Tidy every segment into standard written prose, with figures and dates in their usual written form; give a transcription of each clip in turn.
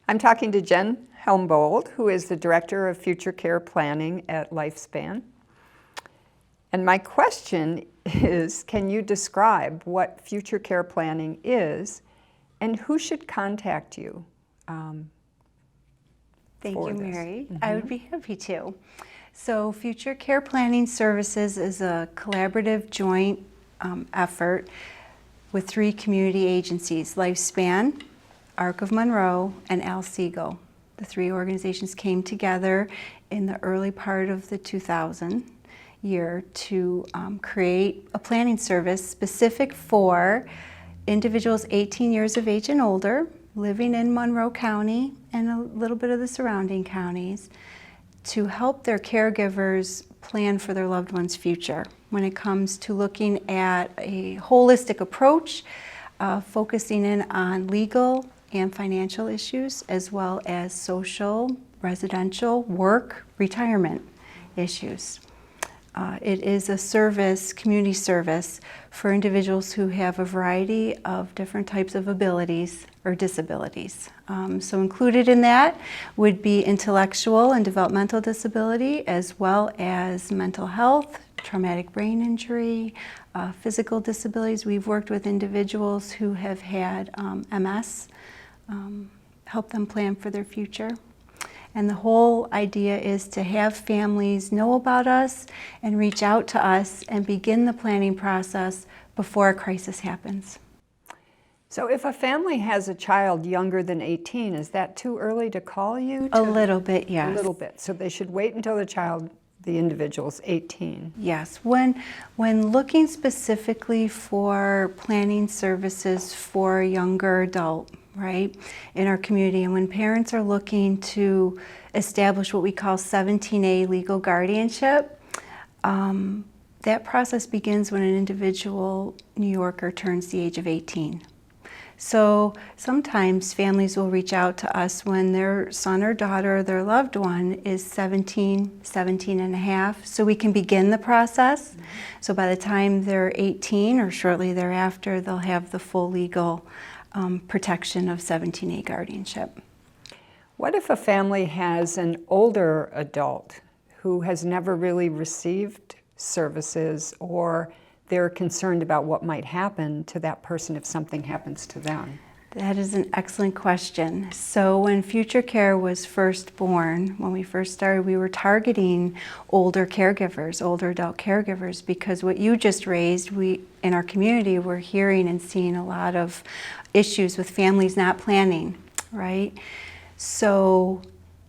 I'm talking to Jen Helmbold, who is the Director of Future Care Planning at Lifespan. And my question is, can you describe what future care planning is and who should contact you Thank you, Mary. Mm-hmm. I would be happy to. So Future Care Planning Services is a collaborative joint effort with 3 community agencies, Lifespan, Arc of Monroe, and Al Siegel. The 3 organizations came together in the early part of the 2000 year to create a planning service specific for individuals 18 years of age and older, living in Monroe County and a little bit of the surrounding counties, to help their caregivers plan for their loved one's future when it comes to looking at a holistic approach, focusing in on legal and financial issues, as well as social, residential, work, retirement issues. It is a service, community service, for individuals who have a variety of different types of abilities or disabilities. So included in that would be intellectual and developmental disability, as well as mental health, traumatic brain injury, physical disabilities. We've worked with individuals who have had MS, help them plan for their future. And the whole idea is to have families know about us and reach out to us and begin the planning process before a crisis happens. So if a family has a child younger than 18, is that too early to call you? A little bit, yes. A little bit. So they should wait until the individual's 18. Yes. When looking specifically for planning services for a younger adult, right, in our community, and when parents are looking to establish what we call 17A legal guardianship, that process begins when an individual New Yorker turns the age of 18. So sometimes families will reach out to us when their son or daughter or their loved one is 17 and a half, so we can begin the process. Mm-hmm. So by the time they're 18 or shortly thereafter, they'll have the full legal protection of 17A guardianship. What if a family has an older adult who has never really received services, or they're concerned about what might happen to that person if something happens to them? That is an excellent question. So when Future Care was first born, when we first started, we were targeting older caregivers, older adult caregivers, because what you just raised, we in our community, we're hearing and seeing a lot of issues with families not planning, right? So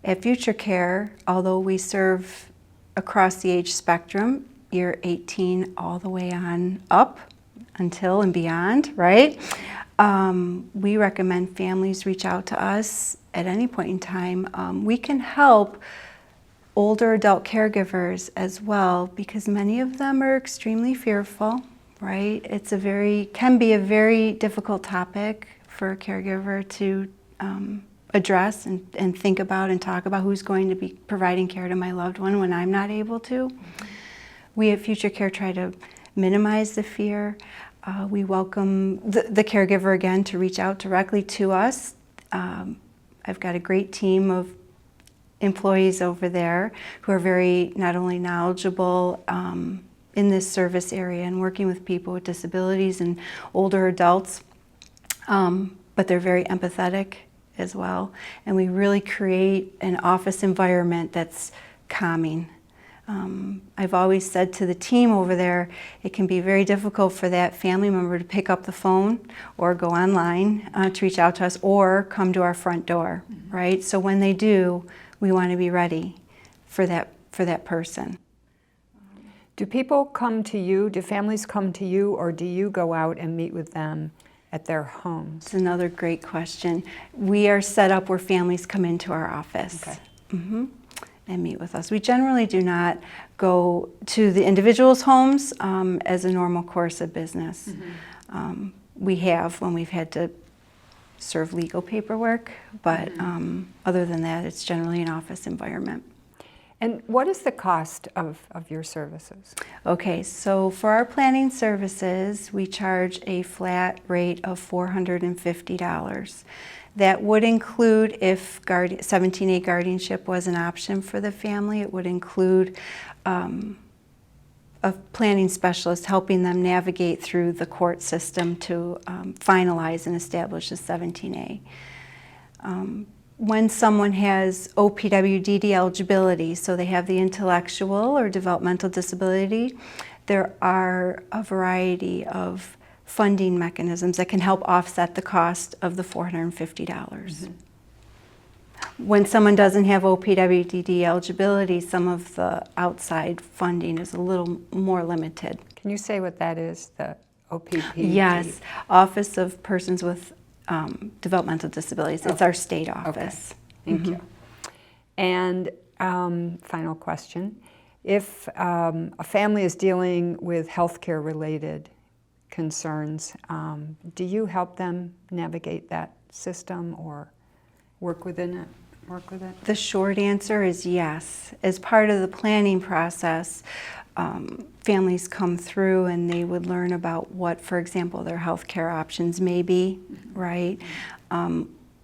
at Future Care, although we serve across the age spectrum, you're 18 all the way on up until and beyond, right? We recommend families reach out to us at any point in time. We can help older adult caregivers as well, because many of them are extremely fearful, right? Can be a very difficult topic for a caregiver to address and think about and talk about, who's going to be providing care to my loved one when I'm not able to. Mm-hmm. We at Future Care try to minimize the fear. We welcome the caregiver again to reach out directly to us. I've got a great team of employees over there who are very not only knowledgeable in this service area and working with people with disabilities and older adults, but they're very empathetic as well. And we really create an office environment that's calming. I've always said to the team over there, it can be very difficult for that family member to pick up the phone or go online to reach out to us or come to our front door, mm-hmm. right? So when they do, we want to be ready for that person. Do people come to you, do families come to you, or do you go out and meet with them at their homes? It's another great question. We are set up where families come into our office. Okay. Mm-hmm. And meet with us. We generally do not go to the individuals' homes as a normal course of business. Mm-hmm. We have when we've had to serve legal paperwork, but mm-hmm. Other than that, it's generally an office environment. And what is the cost of your services? Okay, so for our planning services, we charge a flat rate of $450. That would include if 17A guardianship was an option for the family. It would include a planning specialist helping them navigate through the court system to finalize and establish a 17A. When someone has OPWDD eligibility, so they have the intellectual or developmental disability, there are a variety of funding mechanisms that can help offset the cost of the $450. When someone doesn't have OPWDD eligibility, some of the outside funding is a little more limited. Can you say what that is, the OPP? Yes, Office of Persons with Developmental Disabilities. It's our state office. Okay. Thank you. And final question. If a family is dealing with healthcare related concerns, do you help them navigate that system or work within it? The short answer is yes. As part of the planning process, families come through and they would learn about what, for example, their health care options may be, right?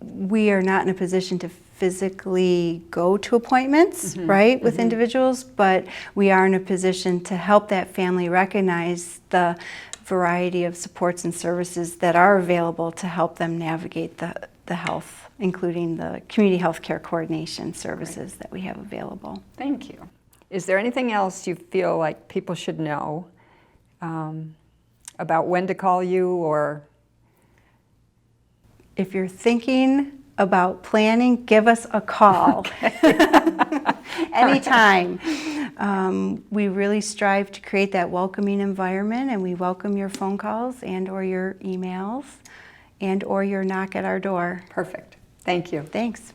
We are not in a position to physically go to appointments, right, with individuals, but we are in a position to help that family recognize the variety of supports and services that are available to help them navigate the health, including the community health care coordination services that we have available. Thank you. Is there anything else you feel like people should know about when to call you, or? If you're thinking about planning, give us a call. Anytime. We really strive to create that welcoming environment, and we welcome your phone calls and or your emails and or your knock at our door. Perfect. Thank you. Thanks.